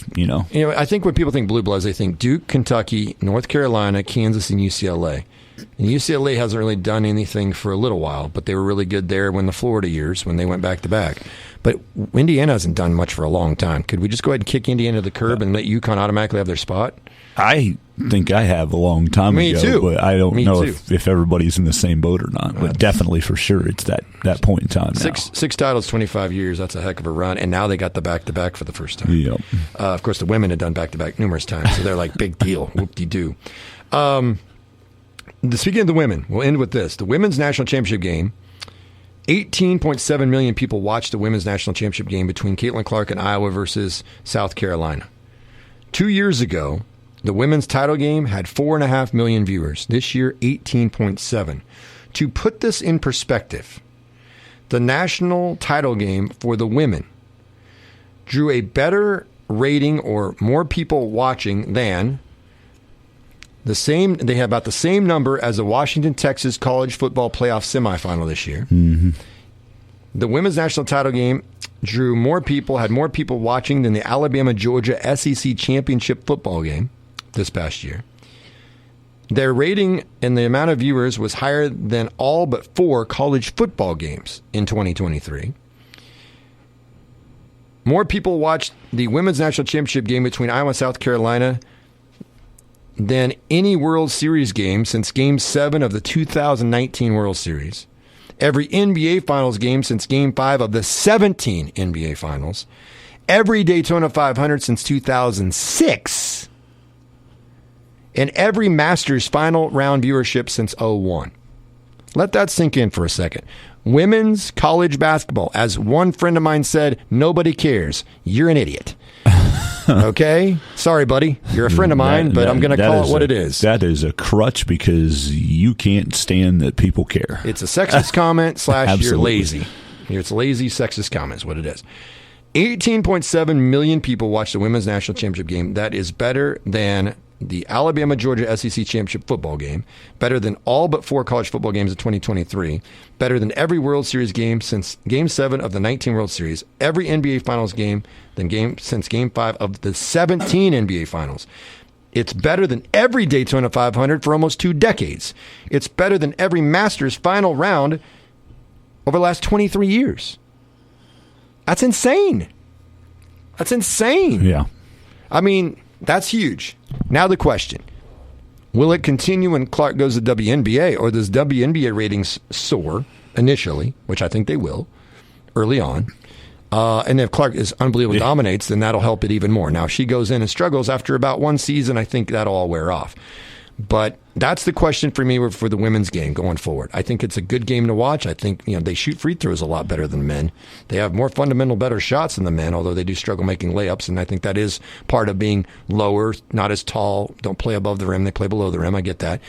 I think when people think Blue Bloods, they think Duke, Kentucky, North Carolina, Kansas, and UCLA. And UCLA hasn't really done anything for a little while, but they were really good there when the Florida years, when they went back-to-back. But Indiana hasn't done much for a long time. Could we just go ahead and kick Indiana to the curb and let UConn automatically have their spot? I think I have a long time ago, too. But I don't know if everybody's in the same boat or not. But definitely for sure it's that point in time now. Six titles, 25 years, that's a heck of a run. And now they got the back-to-back for the first time. Yep. Of course, the women had done back-to-back numerous times, so they're like, big deal, whoop-de-doo. Speaking of the women, we'll end with this. The women's national championship game, 18.7 million people watched the women's national championship game between Caitlin Clark and Iowa versus South Carolina. 2 years ago, the women's title game had 4.5 million viewers. This year, 18.7. To put this in perspective, the national title game for the women drew a better rating or more people watching than They have about the same number as the Washington, Texas college football playoff semifinal this year. Mm-hmm. The women's national title game drew more people, had more people watching than the Alabama-Georgia SEC championship football game this past year. Their rating and the amount of viewers was higher than all but 4 college football games in 2023. More people watched the women's national championship game between Iowa and South Carolina than any World Series game since Game 7 of the 2019 World Series. Every NBA Finals game since Game 5 of the 17 NBA Finals. Every Daytona 500 since 2006. And every Masters final round viewership since 2001. Let that sink in for a second. Women's college basketball, as one friend of mine said, nobody cares. You're an idiot. Okay? Sorry, buddy. You're a friend of mine, but I'm going to call it what it is. That is a crutch because you can't stand that people care. It's a sexist comment / you're lazy. It's lazy sexist comment is what it is. 18.7 million people watched the women's national championship game. That is better than the Alabama-Georgia SEC championship football game, better than all but 4 college football games of 2023, better than every World Series game since Game 7 of the 19 World Series, every NBA Finals game since Game 5 of the 17 NBA Finals. It's better than every Daytona 500 for almost 2 decades. It's better than every Masters final round over the last 23 years. That's insane. That's insane. Yeah. I mean, that's huge. Now the question, will it continue when Clark goes to WNBA, or does WNBA ratings soar initially, which I think they will, early on? And if Clark is unbelievably dominates, then that'll help it even more. Now, if she goes in and struggles after about 1 season, I think that'll all wear off. But that's the question for me for the women's game going forward. I think it's a good game to watch. I think they shoot free throws a lot better than men. They have more fundamental, better shots than the men, although they do struggle making layups. And I think that is part of being lower, not as tall, don't play above the rim. They play below the rim. I get that.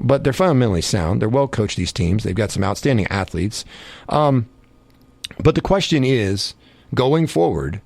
But they're fundamentally sound. They're well coached, these teams. They've got some outstanding athletes. But the question is, going forward,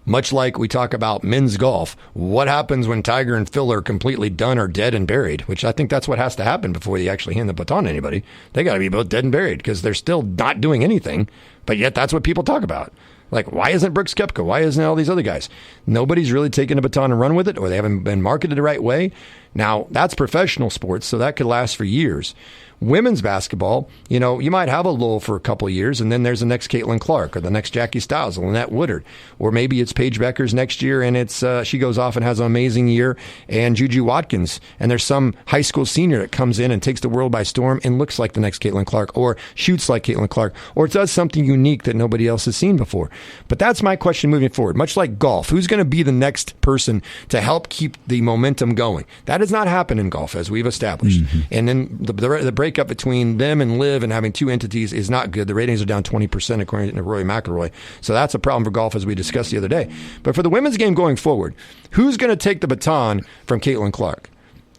much like we talk about men's golf, what happens when Tiger and Phil are completely done or dead and buried? Which I think that's what has to happen before they actually hand the baton to anybody. They got to be both dead and buried because they're still not doing anything, but yet that's what people talk about. Like, why isn't Brooks Koepka? Why isn't all these other guys? Nobody's really taken a baton and run with it, or they haven't been marketed the right way. Now, that's professional sports, so that could last for years. Women's basketball, you might have a lull for a couple of years, and then there's the next Caitlin Clark or the next Jackie Stiles or Lynette Woodard. Or maybe it's Paige Beckers next year, and it's she goes off and has an amazing year, and Juju Watkins, and there's some high school senior that comes in and takes the world by storm and looks like the next Caitlin Clark, or shoots like Caitlin Clark, or does something unique that nobody else has seen before. But that's my question moving forward. Much like golf, who's going to be the next person to help keep the momentum going? That does not happen in golf, as we've established. Mm-hmm. And then the breakup between them and Liv and having 2 entities is not good. The ratings are down 20% according to Rory McIlroy. So that's a problem for golf, as we discussed the other day. But for the women's game going forward, who's going to take the baton from Caitlin Clark?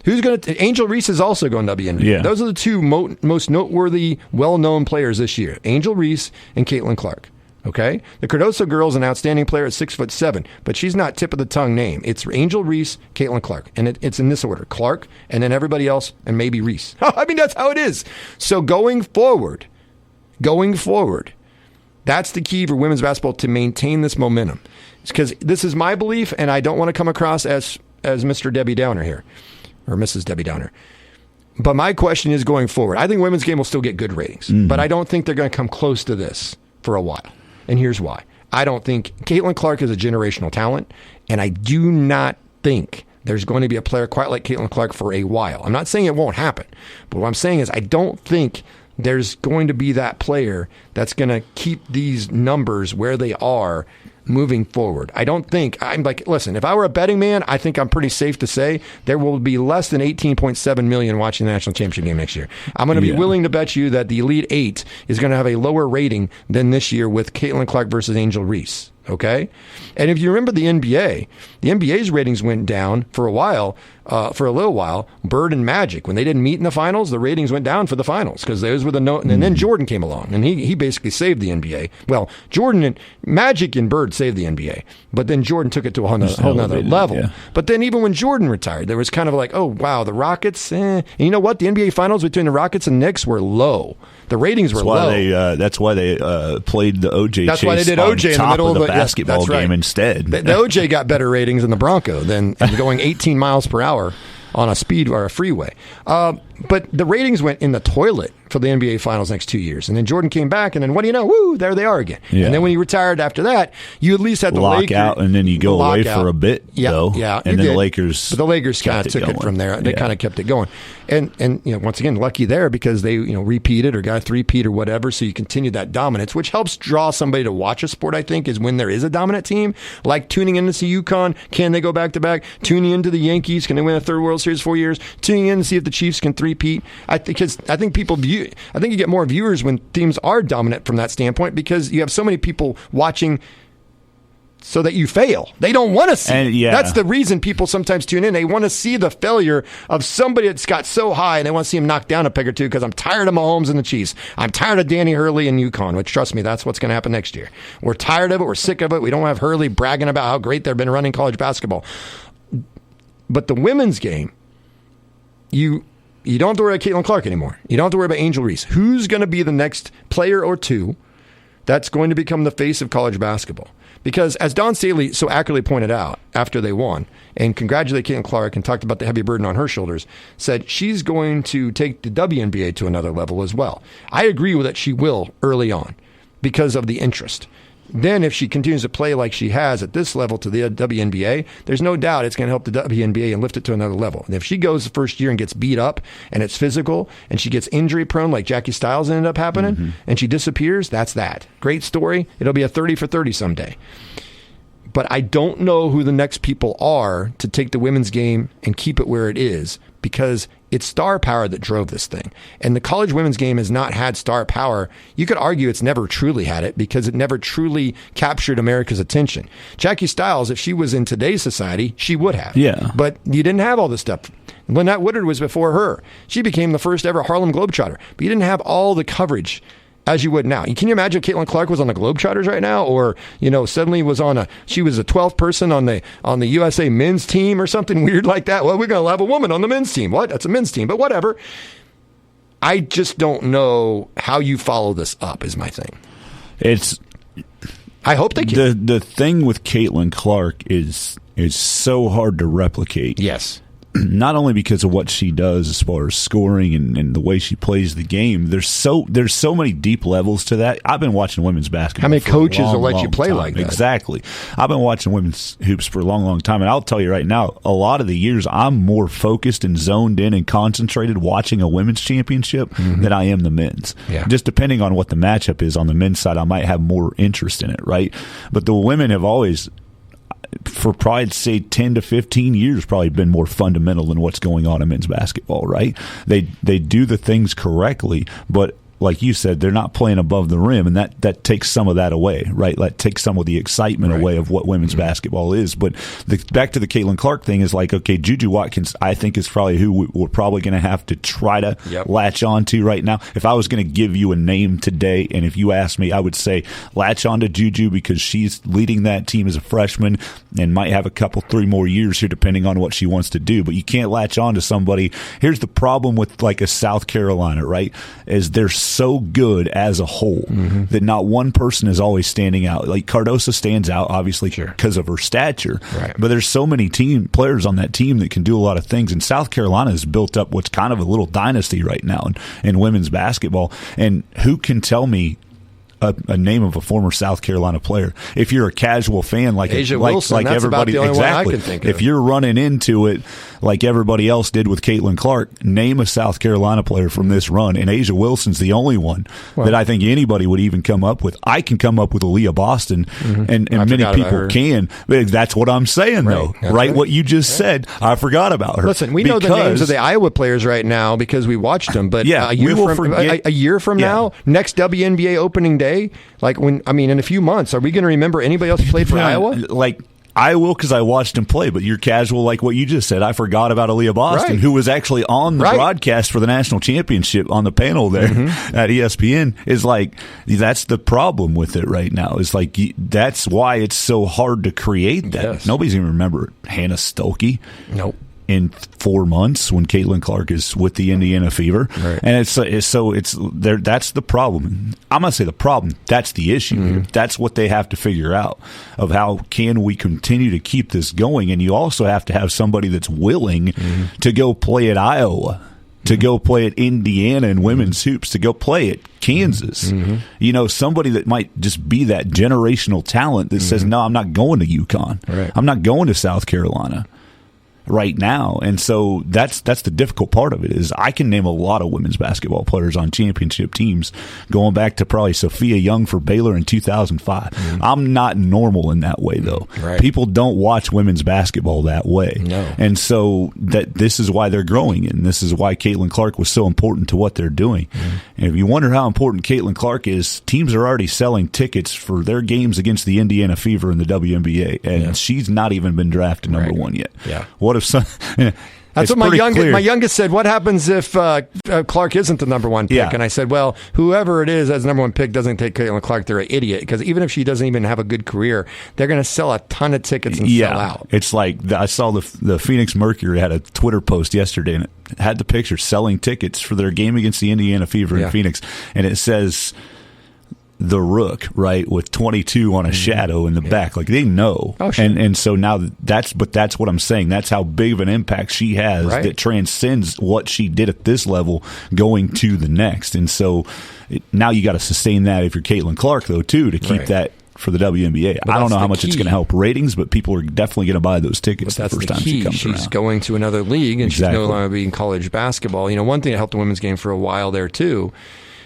Angel Reese is also going to WNBA. Yeah. Those are the 2 most noteworthy, well-known players this year. Angel Reese and Caitlin Clark. Okay? The Cardoso girl is an outstanding player at 6'7", but she's not tip of the tongue name. It's Angel Reese, Caitlin Clark. And it's in this order. Clark, and then everybody else, and maybe Reese. I mean, that's how it is. So going forward, that's the key for women's basketball to maintain this momentum. It's because this is my belief, and I don't want to come across as Mr. Debbie Downer here, or Mrs. Debbie Downer. But my question is going forward. I think women's game will still get good ratings, but I don't think they're going to come close to this for a while. And here's why. I don't think Caitlin Clark is a generational talent, and I do not think there's going to be a player quite like Caitlin Clark for a while. I'm not saying it won't happen, but what I'm saying is I don't think there's going to be that player that's going to keep these numbers where they are moving forward. I don't think, listen, if I were a betting man, I think I'm pretty safe to say there will be less than 18.7 million watching the national championship game next year. I'm going to be willing to bet you that the Elite 8 is going to have a lower rating than this year with Caitlin Clark versus Angel Reese. Okay? And if you remember the NBA's ratings went down for a while for a little while, Bird and Magic, when they didn't meet in the finals, the ratings went down for the finals because those were the and then Jordan came along and he basically saved the NBA. Well, Jordan and Magic and Bird saved the NBA, but then Jordan took it to a whole nother level. Yeah. But then even when Jordan retired, there was kind of like, oh wow, the Rockets. And you know what? The NBA finals between the Rockets and Knicks were low. The ratings were low. That's why they played the OJ. That's chase why they did OJ in the middle of the basketball game instead. The OJ got better ratings than the Bronco than going 18 miles per hour on a speed or a freeway. But the ratings went in the toilet for the NBA Finals next 2 years. And then Jordan came back, and then what do you know? Woo, there they are again. Yeah. And then when he retired after that, you at least had the Lakers. Out, and then you go away for a bit, though. Yeah, and then the Lakers. But the Lakers kind of took it from there. They kind of kept it going. And once again, lucky there because they repeated or got a three-peat or whatever, so you continue that dominance, which helps draw somebody to watch a sport, I think, is when there is a dominant team, like tuning in to see UConn. Can they go back-to-back? Tuning into the Yankees. Can they win a third World Series 4 years? Tuning in to see if the Chiefs can three-peat. I think you get more viewers when teams are dominant from that standpoint because you have so many people watching so that you fail. They don't want to see. That's the reason people sometimes tune in. They want to see the failure of somebody that's got so high and they want to see him knock down a peg or two because I'm tired of Mahomes and the Chiefs. I'm tired of Danny Hurley and UConn, which trust me, that's what's going to happen next year. We're tired of it. We're sick of it. We don't have Hurley bragging about how great they've been running college basketball. But the women's game, you don't have to worry about Caitlin Clark anymore. You don't have to worry about Angel Reese. Who's going to be the next player or two that's going to become the face of college basketball? Because as Don Staley so accurately pointed out after they won, and congratulated Caitlin Clark and talked about the heavy burden on her shoulders, said she's going to take the WNBA to another level as well. I agree with that she will early on because of the interest. Then if she continues to play like she has at this level to the WNBA, there's no doubt it's going to help the WNBA and lift it to another level. And if she goes the first year and gets beat up and it's physical and she gets injury prone like Jackie Stiles ended up happening and she disappears, that's that. Great story. It'll be a 30 for 30 someday. But I don't know who the next people are to take the women's game and keep it where it is because it's star power that drove this thing. And the college women's game has not had star power. You could argue it's never truly had it because it never truly captured America's attention. Jackie Stiles, if she was in today's society, she would have. Yeah. But you didn't have all this stuff. Lynette Woodard was before her. She became the first ever Harlem Globetrotter. But you didn't have all the coverage as you would now. Can you imagine if Caitlin Clark was on the Globetrotters right now, or suddenly she was a 12th person on the USA men's team or something weird like that? Well, we're going to have a woman on the men's team. What? That's a men's team, but whatever. I just don't know how you follow this up. Is my thing. I hope they can. The thing with Caitlin Clark is so hard to replicate. Yes. Not only because of what she does as far as scoring and the way she plays the game, there's so many deep levels to that. I've been watching women's basketball. How many coaches will let you play time. like that? Exactly. I've been watching women's hoops for a long, long time, and I'll tell you right now, a lot of the years I'm more focused and zoned in and concentrated watching a women's championship than I am the men's. Yeah. Just depending on what the matchup is on the men's side, I might have more interest in it, right? But the women have always, for probably say 10 to 15 years, probably been more fundamental than what's going on in men's basketball, right? They do the things correctly, but like you said, they're not playing above the rim, and that takes some of that away, right? That takes some of the excitement away of what women's basketball is. But back to the Caitlin Clark thing is like, okay, Juju Watkins, I think, is probably who we're probably going to have to try to latch on to right now. If I was going to give you a name today, and if you asked me, I would say latch on to Juju because she's leading that team as a freshman and might have a couple, 3 more years here depending on what she wants to do. But you can't latch on to somebody. Here's the problem with like a South Carolina, right, is they're so good as a whole that not one person is always standing out. Like Cardoso stands out obviously because of her stature, but there's so many team players on that team that can do a lot of things, and South Carolina has built up what's kind of a little dynasty right now in women's basketball. And who can tell me a name of a former South Carolina player? If you're a casual fan, like Asia Wilson, like that's everybody, about the only exactly. one I can think of. If you're running into it like everybody else did with Caitlin Clark, name a South Carolina player from this run, and Asia Wilson's the only one that I think anybody would even come up with. I can come up with Aaliyah Boston, and many people can. But that's what I'm saying, though. Right? What you just said, I forgot about her. Listen, we know the names of the Iowa players right now because we watched them. But a year from now, next WNBA opening day, in a few months, are we going to remember anybody else who played for Iowa? Like, I will because I watched him play, but you're casual like what you just said. I forgot about Aaliyah Boston, who was actually on the broadcast for the national championship on the panel there at ESPN. Is like, that's the problem with it right now. It's like, that's why it's so hard to create that. Yes. Nobody's even remember Hannah Stokey. Nope. In 4 months when Caitlin Clark is with the Indiana Fever. Right. And it's there. That's the problem. I'm going to say the problem. That's the issue here. That's what they have to figure out of how can we continue to keep this going. And you also have to have somebody that's willing to go play at Iowa, to go play at Indiana in women's hoops, to go play at Kansas. You know, somebody that might just be that generational talent that says, no, I'm not going to UConn. Right. I'm not going to South Carolina right now. And so that's the difficult part of it is I can name a lot of women's basketball players on championship teams going back to probably Sophia Young for Baylor in 2005. I'm not normal in that way, though. Right. People don't watch women's basketball that way. No. And so this is why they're growing, and this is why Caitlin Clark was so important to what they're doing. And if you wonder how important Caitlin Clark is, teams are already selling tickets for their games against the Indiana Fever in the WNBA, and she's not even been drafted number one yet. Yeah. What if some? That's what my youngest said. What happens if Clark isn't the number one pick? Yeah. And I said, well, whoever it is as number one pick doesn't take Caitlin Clark, they're an idiot. Because even if she doesn't even have a good career, they're going to sell a ton of tickets and sell out. It's like I saw the Phoenix Mercury had a Twitter post yesterday, and it had the picture selling tickets for their game against the Indiana Fever in Phoenix. And it says the Rook, right, with 22 on a shadow in the back. Like, they know. Oh, sure. And so now that's what I'm saying. That's how big of an impact she has that transcends what she did at this level going to the next. And so now you got to sustain that if you're Caitlin Clark, though, too, to keep that for the WNBA. I don't know how much it's going to help ratings, but people are definitely going to buy those tickets the first time she comes around. She's going to another league, and she's no longer being college basketball. You know, one thing that helped the women's game for a while there, too,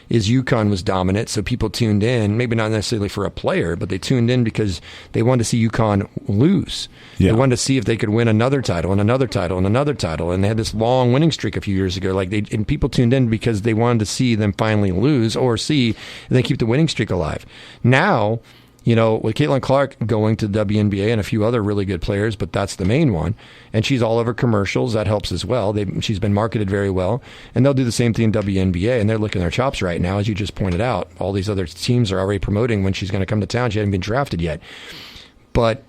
is Uconn was dominant, so people tuned in, maybe not necessarily for a player, but they tuned in because they wanted to see Uconn lose. Yeah. They wanted to see if they could win another title and another title and another title, and they had this long winning streak a few years ago. And people tuned in because they wanted to see them finally lose or see if they keep the winning streak alive. Now, you know, with Caitlin Clark going to the WNBA and a few other really good players, but that's the main one, and she's all over commercials, that helps as well. She's been marketed very well, and they'll do the same thing in WNBA, and they're licking their chops right now, as you just pointed out. All these other teams are already promoting when she's going to come to town. She hasn't been drafted yet. But,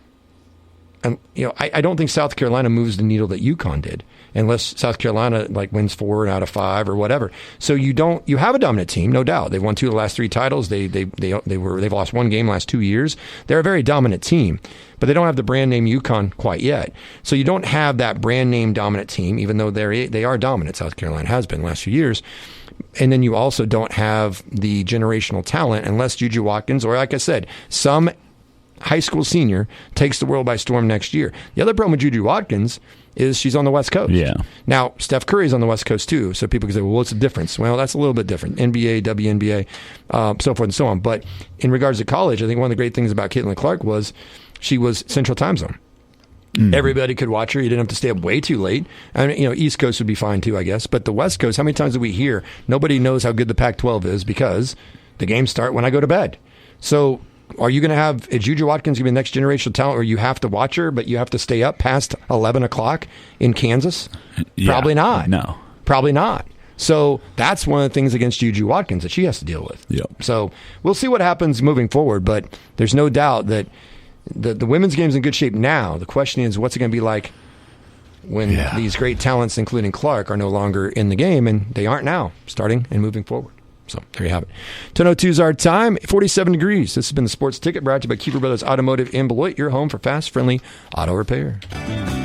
you know, I don't think South Carolina moves the needle that Uconn did, unless South Carolina wins 4 out of 5 or whatever. So you have a dominant team, no doubt. They've won 2 of the last 3 titles. They've lost 1 game last 2 years. They're a very dominant team, but they don't have the brand name Uconn quite yet. So you don't have that brand name dominant team, even though they are dominant. South Carolina has been the last few years. And then you also don't have the generational talent unless Juju Watkins, or like I said, some high school senior takes the world by storm next year. The other problem with Juju Watkins is she's on the West Coast. Yeah. Now, Steph Curry's on the West Coast too, so people can say, well, what's the difference? Well, that's a little bit different. NBA, WNBA, so forth and so on. But in regards to college, I think one of the great things about Caitlin Clark was she was Central Time Zone. Everybody could watch her. You didn't have to stay up way too late. I mean, you know, East Coast would be fine too, I guess. But the West Coast, how many times do we hear nobody knows how good the Pac-12 is because the games start when I go to bed? So are you going to have Juju Watkins going to be the next generational talent, or you have to watch her, but you have to stay up past 11 o'clock in Kansas? Yeah, probably not. No. Probably not. So that's one of the things against Juju Watkins that she has to deal with. Yep. So we'll see what happens moving forward, but there's no doubt that the women's game's in good shape now. The question is, what's it going to be like when these great talents, including Clark, are no longer in the game, and they aren't now, starting and moving forward. So there you have it. 10:02 is our time. 47 degrees. This has been the Sports Ticket, brought to you by Kiefer Brothers Automotive in Beloit, your home for fast, friendly auto repair.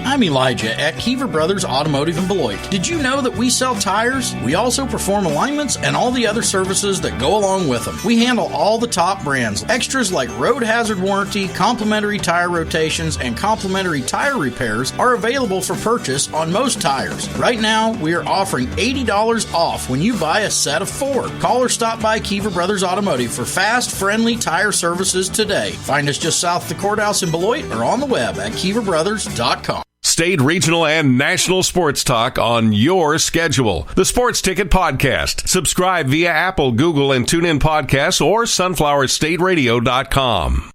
I'm Elijah at Kiefer Brothers Automotive in Beloit. Did you know that we sell tires? We also perform alignments and all the other services that go along with them. We handle all the top brands. Extras like road hazard warranty, complimentary tire rotations, and complimentary tire repairs are available for purchase on most tires. Right now, we are offering $80 off when you buy a set of 4. Call or stop by Kiefer Brothers Automotive for fast, friendly tire services today. Find us just south of the courthouse in Beloit or on the web at KieferBrothers.com. State, regional, and national sports talk on your schedule. The Sports Ticket Podcast. Subscribe via Apple, Google, and TuneIn Podcasts or sunflowerstateradio.com.